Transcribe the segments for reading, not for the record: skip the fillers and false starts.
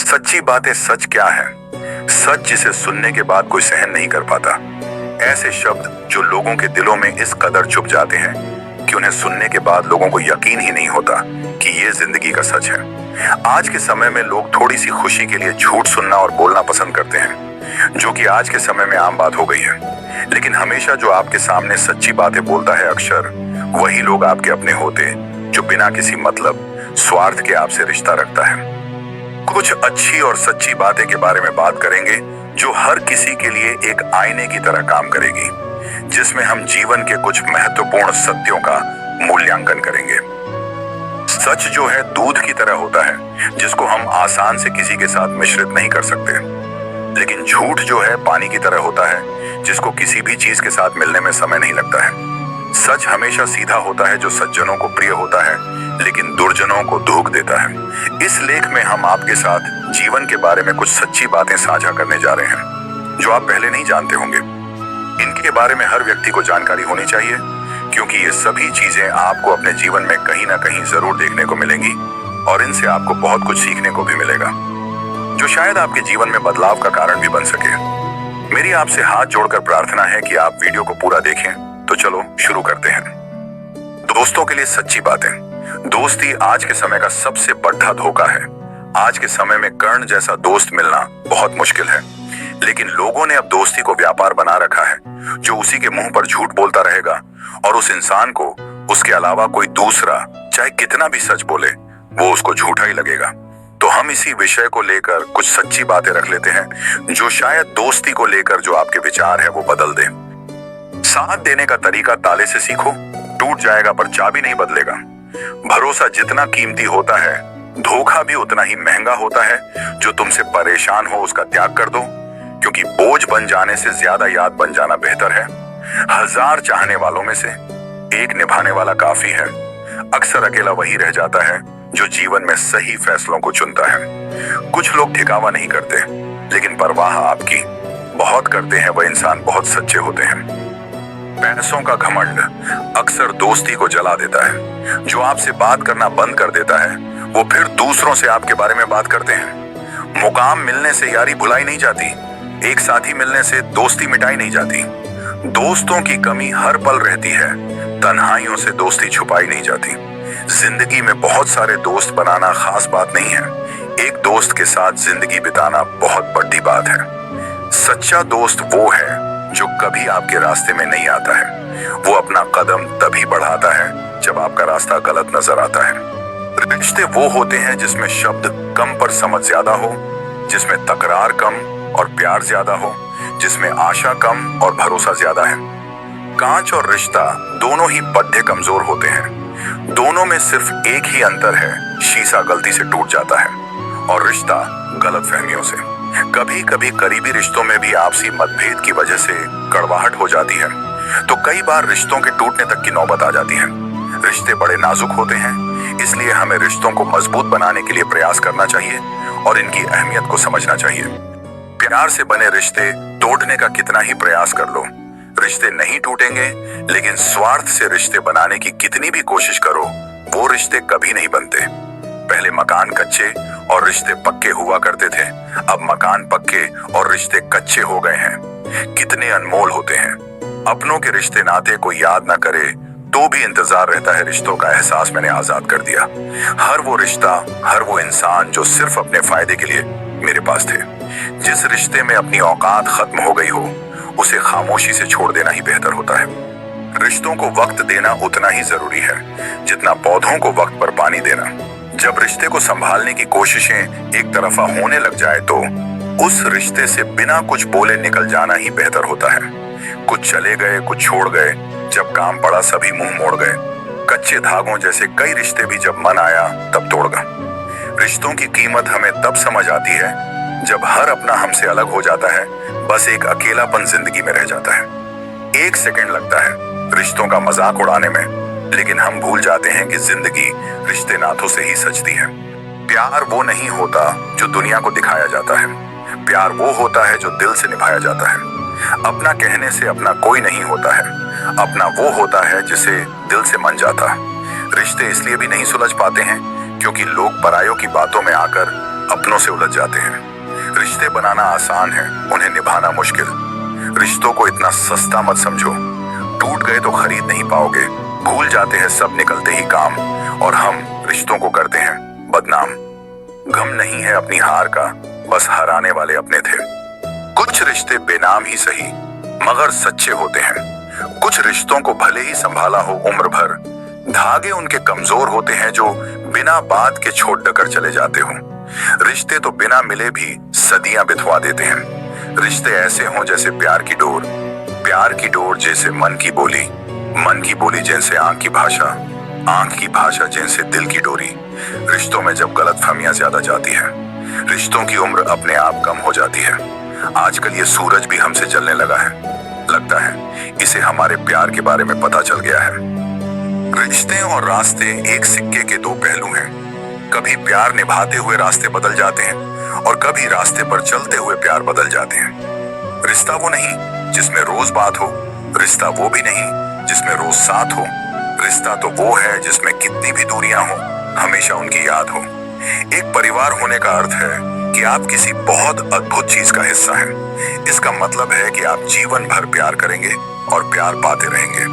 सच्ची बातें सच क्या है? सच जिसे सुनने के बाद कोई सहन नहीं कर पाता। ऐसे शब्द जो लोगों के दिलों में इस कदर छुप जाते हैं कि उन्हें सुनने के बाद लोगों को यकीन ही नहीं होता कि ये जिंदगी का सच है। आज के समय में लोग थोड़ी सी खुशी के लिए झूठ सुनना और बोलना पसंद करते हैं, जो कि आज के समय में आम बात हो गई है। लेकिन हमेशा जो आपके सामने सच्ची बातें बोलता है, अक्सर वही लोग आपके अपने होते जो बिना किसी मतलब, स्वार्थ के आपसे रिश्ता रखता है। कुछ अच्छी और सच्ची बातें के बारे में बात करेंगे जो हर किसी के लिए एक आईने की तरह काम करेगी, जिसमें हम जीवन के कुछ महत्वपूर्ण सत्यों का मूल्यांकन करेंगे। सच जो है दूध की तरह होता है, जिसको हम आसान से किसी के साथ मिश्रित नहीं कर सकते। लेकिन झूठ जो है पानी की तरह होता है, जिसको किसी भी चीज के साथ मिलने में समय नहीं लगता है। सच हमेशा सीधा होता है, जो सज्जनों को प्रिय होता है लेकिन दुर्जनों को धोख देता है। इस लेख में हम आपके साथ जीवन के बारे में कुछ सच्ची बातें साझा करने जा रहे हैं जो आप पहले नहीं जानते होंगे। इनके बारे में हर व्यक्ति को जानकारी होनी चाहिए, क्योंकि ये सभी चीजें आपको अपने जीवन में कहीं ना कहीं जरूर देखने को मिलेंगी और इनसे आपको बहुत कुछ सीखने को भी मिलेगा, जो शायद आपके जीवन में बदलाव का कारण भी बन सके। मेरी आपसे हाथ जोड़कर प्रार्थना है कि आप वीडियो को पूरा देखें। तो चलो शुरू करते हैं। दोस्तों के लिए सच्ची बातें। दोस्ती आज के समय का सबसे बड़ा धोखा है। आज के समय में कर्ण जैसा दोस्त मिलना बहुत मुश्किल है, लेकिन लोगों ने अब दोस्ती को व्यापार बना रखा है, जो उसी के मुंह पर झूठ बोलता रहेगा और उस इंसान को उसके अलावा कोई दूसरा चाहे कितना भी सच बोले वो उसको झूठा ही लगेगा। तो हम इसी विषय को लेकर कुछ सच्ची बातें रख लेते हैं, जो शायद दोस्ती को लेकर जो आपके विचार है वो बदल दे। साथ देने का तरीका ताले से सीखो, टूट जाएगा पर चाबी नहीं बदलेगा। भरोसा जितना कीमती होता है, धोखा भी उतना ही महंगा होता है। जो तुमसे परेशान हो उसका त्याग कर दो, क्योंकि बोझ बन जाने से ज्यादा याद बन जाना बेहतर है। 1000 चाहने वालों में से एक निभाने वाला काफी है। अक्सर अकेला वही रह जाता है जो जीवन में सही फैसलों को चुनता है। कुछ लोग दिखावा नहीं करते, लेकिन परवाह आपकी बहुत करते हैं। वह इंसान बहुत सच्चे होते हैं। पैसों का घमंड अक्सर दोस्ती को जला देता है। जो आपसे बात करना बंद कर देता है, वो फिर दूसरों से आपके बारे में बात करते हैं। मुकाम मिलने से यारी भुलाई नहीं जाती, एक साथी मिलने से दोस्ती मिटाई नहीं जाती। दोस्तों की कमी हर पल रहती है, तन्हाइयों से दोस्ती छुपाई नहीं जाती। जिंदगी में बहुत सारे दोस्त बनाना खास बात नहीं है, एक दोस्त के साथ जिंदगी बिताना बहुत बड़ी बात है। सच्चा दोस्त वो है जो कभी आपके रास्ते में नहीं आता है। वो अपना कदम तभी बढ़ाता है जब आपका रास्ता गलत नजर आता है। रिश्ते वो होते हैं जिसमें शब्द कम पर समझ ज्यादा हो, जिसमें तकरार कम और प्यार ज्यादा हो, जिसमें आशा कम और भरोसा ज्यादा है। कांच और रिश्ता दोनों ही पट्टे कमजोर होते हैं। दोनों में सिर्फ एक ही अंतर है, शीशा गलती से टूट जाता है और रिश्ता गलतफहमियों से। कभी कभी करीबी रिश्तों में भी आपसी मतभेद की वजह से कड़वाहट हो जाती है, तो कई बार रिश्तों के टूटने तक की नौबत आ जाती है। रिश्ते बड़े नाजुक होते हैं, इसलिए हमें रिश्तों को मजबूत बनाने के लिए प्रयास करना चाहिए और इनकी अहमियत को समझना चाहिए। प्यार से बने रिश्ते तोड़ने का कितना ही प्रयास कर लो, रिश्ते नहीं टूटेंगे। लेकिन स्वार्थ से रिश्ते बनाने की कितनी भी कोशिश करो, वो रिश्ते कभी नहीं बनते। पहले मकान कच्चे और रिश्ते पक्के हुआ करते थे, अब मकान पक्के और रिश्ते कच्चे हो गए हैं। कितने अनमोल होते हैं। अपनों के रिश्ते नाते कोई याद ना करे तो भी इंतजार रहता है। रिश्तों का एहसास मैंने आजाद कर दिया। हर वो रिश्ता, हर वो इंसान जो सिर्फ अपने फायदे के लिए मेरे पास थे। जिस रिश्ते में अपनी औकात खत्म हो गई हो, उसे खामोशी से छोड़ देना ही बेहतर होता है। रिश्तों को वक्त देना उतना ही जरूरी है जितना पौधों को वक्त पर पानी देना। जब रिश्ते को संभालने की कोशिशें एक तरफा होने लग जाए, तो उस रिश्ते से बिना कुछ बोले निकल जाना ही बेहतर होता है। कुछ चले गए, कुछ छोड़ गए, जब काम पड़ा सभी मुंह मोड़ गए। कच्चे धागों जैसे कई रिश्ते भी जब मन आया तब तोड़ गए। रिश्तों की कीमत हमें तब समझ आती है जब हर अपना हमसे अलग हो जाता है, बस एक अकेलापन जिंदगी में रह जाता है। 1 सेकंड लगता है रिश्तों का मजाक उड़ाने में, लेकिन हम भूल जाते हैं कि जिंदगी रिश्ते नातों से ही सजती है। प्यार वो नहीं होता जो दुनिया को दिखाया जाता है, प्यार वो होता है जो दिल से निभाया जाता है। अपना कहने से अपना कोई नहीं होता है, अपना वो होता है जिसे दिल से मन जाता है। रिश्ते इसलिए भी नहीं सुलझ पाते हैं क्योंकि लोग परायों की बातों में आकर अपनों से उलझ जाते हैं। रिश्ते बनाना आसान है, उन्हें निभाना मुश्किल। रिश्तों को इतना सस्ता मत समझो, टूट गए तो खरीद नहीं पाओगे। भूल जाते हैं सब निकलते ही काम, और हम रिश्तों को करते हैं बदनाम। गम नहीं है अपनी हार का, बस हराने वाले अपने थे। कुछ रिश्ते बेनाम ही सही मगर सच्चे होते हैं। कुछ रिश्तों को भले ही संभाला हो उम्र भर, धागे उनके कमजोर होते हैं जो बिना बात के छोड़ डकर चले जाते हो। रिश्ते तो बिना मिले भी सदियां बिठवा देते हैं। रिश्ते ऐसे हों जैसे प्यार की डोर, प्यार की डोर जैसे मन की बोली, मन की बोली जैसे आंख की भाषा, आंख की भाषा जैसे दिल की डोरी। रिश्तों में जब गलतफहमियां ज्यादा जाती है, रिश्तों की उम्र अपने आप कम हो जाती है। आजकल ये सूरज भी हमसे जलने लगा है, लगता है इसे हमारे प्यार के बारे में पता चल गया है। रिश्ते और रास्ते एक सिक्के के दो पहलू हैं। कभी प्यार निभाते हुए रास्ते बदल जाते हैं और कभी रास्ते पर चलते हुए प्यार बदल जाते हैं। रिश्ता वो नहीं जिसमें रोज बात हो, रिश्ता वो भी नहीं जिसमें रोज साथ हो। रिश्ता तो वो है जिसमें कितनी भी दूरियां हो, हमेशा उनकी याद हो। एक परिवार होने का अर्थ है कि आप किसी बहुत अद्भुत चीज का हिस्सा हैं। इसका मतलब है कि आप जीवन भर प्यार करेंगे और प्यार पाते रहेंगे।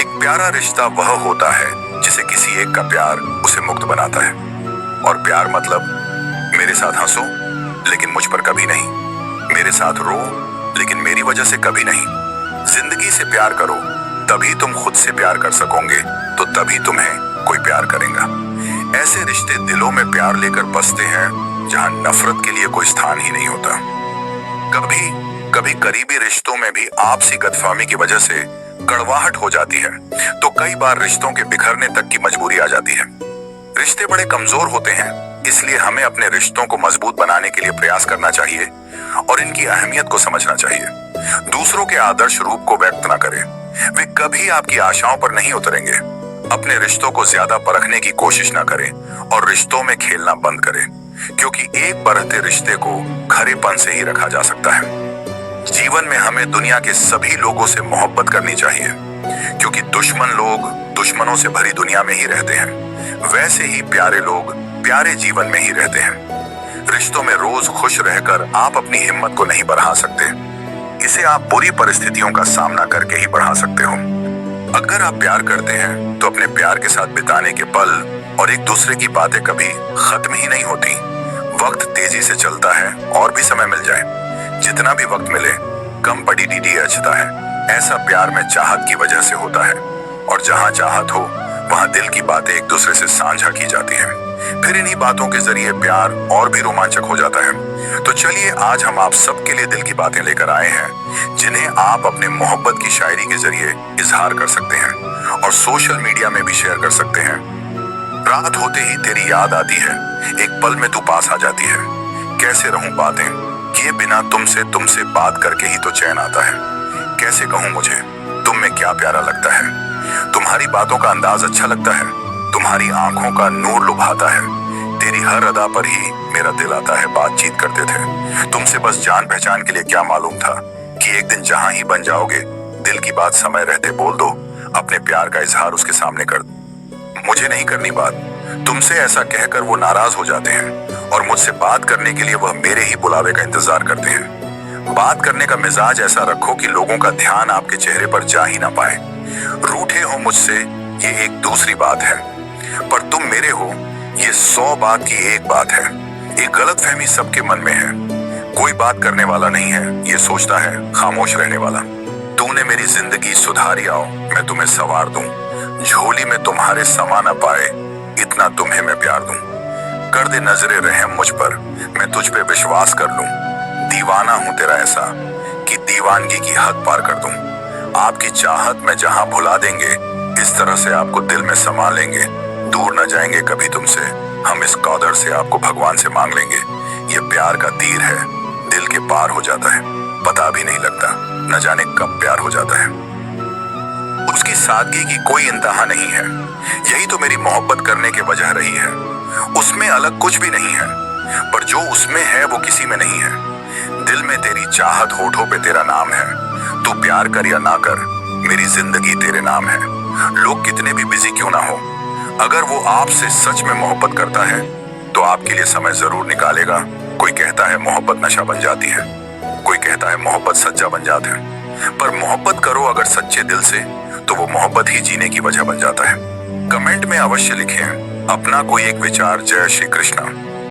एक प्यारा रिश्ता वह होता है जिसे किसी एक का प्यार उसे मुक्त बनाता है। और प्यार मतलब मेरे साथ हंसो लेकिन मुझ पर कभी नहीं, मेरे साथ रो लेकिन मेरी वजह से कभी नहीं। जिंदगी से प्यार करो, तभी तुम खुद से प्यार कर सकोगे, तो तभी तुम्हें कोई प्यार करेगा। ऐसे रिश्ते दिलों में प्यार लेकर बसते हैं जहां नफरत के लिए कोई स्थान ही नहीं होता। कभी कभी करीबी रिश्तों में भी आपसी गलतफहमी की वजह से कड़वाहट हो जाती है, तो कई बार रिश्तों के बिखरने तक की मजबूरी आ जाती है। रिश्ते बड़े कमजोर होते हैं, इसलिए हमें अपने रिश्तों को मजबूत बनाने के लिए प्रयास करना चाहिए और इनकी अहमियत को समझना चाहिए। दूसरों के आदर्श रूप को व्यक्त न करें, वे कभी आपकी आशाओं पर नहीं उतरेंगे। अपने रिश्तों को ज्यादा परखने की कोशिश न करें और रिश्तों में खेलना बंद करें, क्योंकि एक बढ़ते रिश्ते को खरेपन से ही रखा जा सकता है। जीवन में हमें दुनिया के सभी लोगों से मोहब्बत करनी चाहिए, क्योंकि दुश्मन लोग दुश्मनों से भरी दुनिया में ही रहते हैं। वैसे ही प्यारे लोग प्यारे जीवन में ही रहते हैं। रिश्तों में रोज खुश रहकर आप अपनी हिम्मत को नहीं बढ़ा सकते, इसे आप बुरी परिस्थितियों का सामना करके ही बढ़ा सकते हो। अगर आप प्यार करते हैं तो अपने प्यार के साथ बिताने के पल और एक दूसरे की बातें कभी खत्म ही नहीं होती। वक्त तेजी से चलता है और भी समय मिल जाए, जितना भी वक्त मिले कम पड़ी डीडी अच्छा है। ऐसा प्यार में चाहत की वजह से होता है, और जहां चाहत हो वहां दिल की बातें एक दूसरे से साझा की जाती हैं। फिर इन्हीं बातों के जरिए प्यार और भी रोमांचक हो जाता है। तो चलिए आज हम आप सबके लिए दिल की बातें लेकर आए हैं, जिन्हें आप अपने मोहब्बत की शायरी के जरिए इजहार कर सकते हैं और सोशल मीडिया में भी शेयर कर सकते हैं। रात होते ही तेरी याद आती है, एक पल में तू पास आ जाती है। कैसे रहूं बातें किए बिना तुमसे बात करके ही तो चैन आता है। कैसे कहूं मुझे तुम में क्या प्यारा लगता है। तुम्हारी बातों का अंदाज अच्छा लगता है, तुम्हारी आंखों का नूर लुभाता है। तेरी हर अदा पर ही मेरा दिल आता है। बातचीत करते थे तुमसे बस जान पहचान के लिए, क्या मालूम था कि एक दिन जहां ही बन जाओगे, दिल की बात समय रहते बोल दो, अपने प्यार का इजहार उसके सामने कर दो। मुझे नहीं करनी बात, तुमसे ऐसा कहकर वो नाराज हो जाते हैं और मुझसे बात करने के लिए वह मेरे ही बुलावे का इंतजार करते हैं। बात करने का मिजाज ऐसा रखो कि लोगों का ध्यान आपके चेहरे पर जा ही ना पाए। रूठे हो मुझसे ये एक दूसरी बात है, पर तुम मेरे हो ये 100 बात की एक बात है। एक गलतफहमी सबके मन में है, कोई बात करने वाला नहीं है, ये सोचता है खामोश रहने वाला। तूने मेरी जिंदगी सुधारी, आओ मैं तुम्हें संवार दूं, झोली में तुम्हारे समा न पाए, इतना तुम्हें मैं प्यार दूं। कर दे नजरे रहम मुझ पर, मैं तुझ पे विश्वास कर लूं। दीवाना हूं तेरा ऐसा कि दीवानगी की हद पार कर दूं। आपकी चाहत में जहां भुला देंगे, इस तरह से आपको दिल में समा लेंगे। दूर न जाएंगे कभी तुमसे, हम इस कौदर से आपको भगवान से मांग लेंगे। ये प्यार का तीर है, दिल के पार हो जाता है, पता भी नहीं लगता, न जाने कब प्यार हो जाता है। उसकी सादगी की कोई इंतहा नहीं है, यही तो मेरी मोहब्बत करने की वजह रही है। उसमें अलग कुछ भी नहीं है, पर जो उसमें है वो किसी में नहीं है। दिल में तेरी चाहत, होठों पे तेरा नाम है। तू प्यार कर या ना कर, मेरी जिंदगी तेरे नाम है। लोग कितने भी बिजी क्यों ना हो, अगर वो आपसे सच में मोहब्बत करता है तो आपके लिए समय जरूर निकालेगा। कोई कहता है मोहब्बत नशा बन जाती है, कोई कहता है मोहब्बत सच्चा बन जाता है, पर मोहब्बत करो अगर सच्चे दिल से तो वो मोहब्बत ही जीने की वजह बन जाता है। कमेंट में अवश्य लिखें अपना कोई एक विचार। जय श्री कृष्णा।